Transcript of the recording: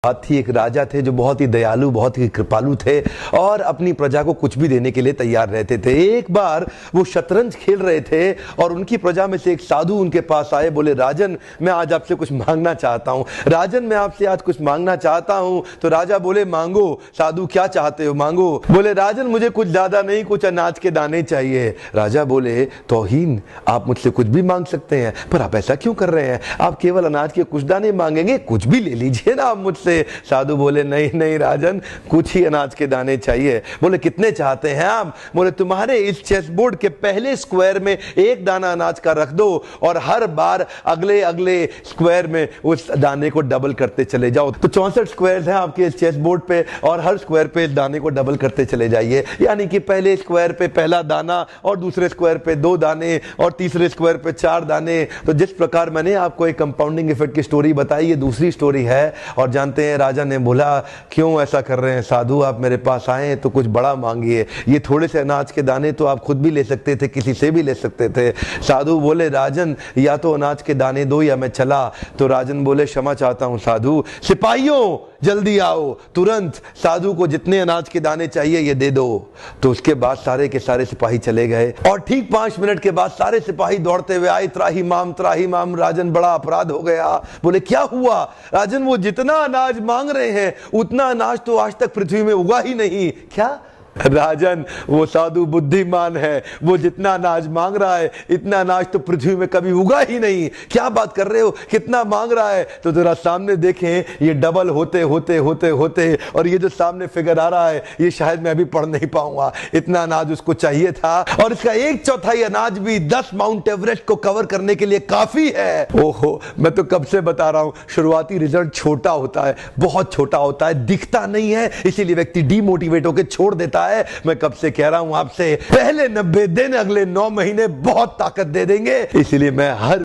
बात थी। एक राजा थे जो बहुत ही दयालु, बहुत ही कृपालु थे और अपनी प्रजा को कुछ भी देने के लिए तैयार रहते थे। एक बार वो शतरंज खेल रहे थे और उनकी प्रजा में से एक साधु उनके पास आए। बोले, राजन मैं आज आपसे कुछ मांगना चाहता हूँ। राजन मैं आपसे आज कुछ मांगना चाहता हूँ। तो राजा बोले, मांगो। साधु, क्या चाहते हो, मांगो। बोले, राजन मुझे कुछ ज्यादा नहीं, कुछ अनाज के दाने चाहिए। राजा बोले, तौहीन, आप मुझसे कुछ भी मांग सकते हैं, पर आप ऐसा क्यों कर रहे हैं? आप केवल अनाज के कुछ दाने मांगेंगे, कुछ भी ले लीजिए ना आप मुझसे। साधु बोले, नहीं नहीं राजन, कुछ ही अनाज के दाने चाहिए। बोले, कितने चाहते हैं आप? बोले, तुम्हारे इस चेस बोर्ड के पहले स्क्वायर में एक दाना अनाज का रख दो और हर बार अगले अगले स्क्वायर में उस दाने को डबल करते चले जाओ। तो 64 स्क्वायर हैं आपके इस चेस बोर्ड पे और हर स्क्वायर पे इस दाने को डबल करते चले जाइए। यानी कि पहले स्क्वायर पे पहला दाना और दूसरे स्क्वायर पे 2 दाने और तीसरे स्क्वायर पे 4 दाने। तो जिस प्रकार मैंने आपको एक कंपाउंडिंग इफेक्ट की स्टोरी बताई, ये दूसरी स्टोरी है। और जानते हैं, राजा ने बोला, क्यों ऐसा कर रहे हैं साधु, आप मेरे पास आए तो कुछ बड़ा मांगिए। ये थोड़े से अनाज के दाने तो आप खुद भी ले सकते थे, किसी से भी ले सकते थे। साधु बोले, राजन या तो अनाज के दाने दो या मैं चला। तो राजन बोले, क्षमा चाहता हूं साधु, सिपाहियों जल्दी आओ, तुरंत साधु को जितने अनाज के दाने चाहिए ये दे दो। तो उसके बाद सारे के सारे सिपाही चले गए और ठीक 5 मिनट के बाद सारे सिपाही दौड़ते हुए आए, त्राही माम। राजन, बड़ा अपराध हो गया। बोले, क्या हुआ? राजन, वो जितना अनाज मांग रहे हैं उतना अनाज तो आज तक पृथ्वी में उगा ही नहीं। क्या? राजन, वो साधु बुद्धिमान है, वो जितना अनाज मांग रहा है इतना अनाज तो पृथ्वी में कभी उगा ही नहीं। क्या बात कर रहे हो, कितना मांग रहा है? तो जरा सामने देखें, ये डबल होते होते होते होते और ये जो सामने फिगर आ रहा है ये शायद मैं अभी पढ़ नहीं पाऊंगा। इतना अनाज उसको चाहिए था और इसका 1/4 अनाज भी 10 माउंट एवरेस्ट को कवर करने के लिए काफी है। ओहो, मैं तो कब से बता रहा हूं, शुरुआती रिजल्ट छोटा होता है, बहुत छोटा होता है, दिखता नहीं है, इसीलिए व्यक्ति डीमोटिवेट होकर छोड़ देता है। मैं कब से कह रहा हूं आपसे, पहले 90 दिन अगले 9 महीने बहुत ताकत दे देंगे। इसलिए मैं हर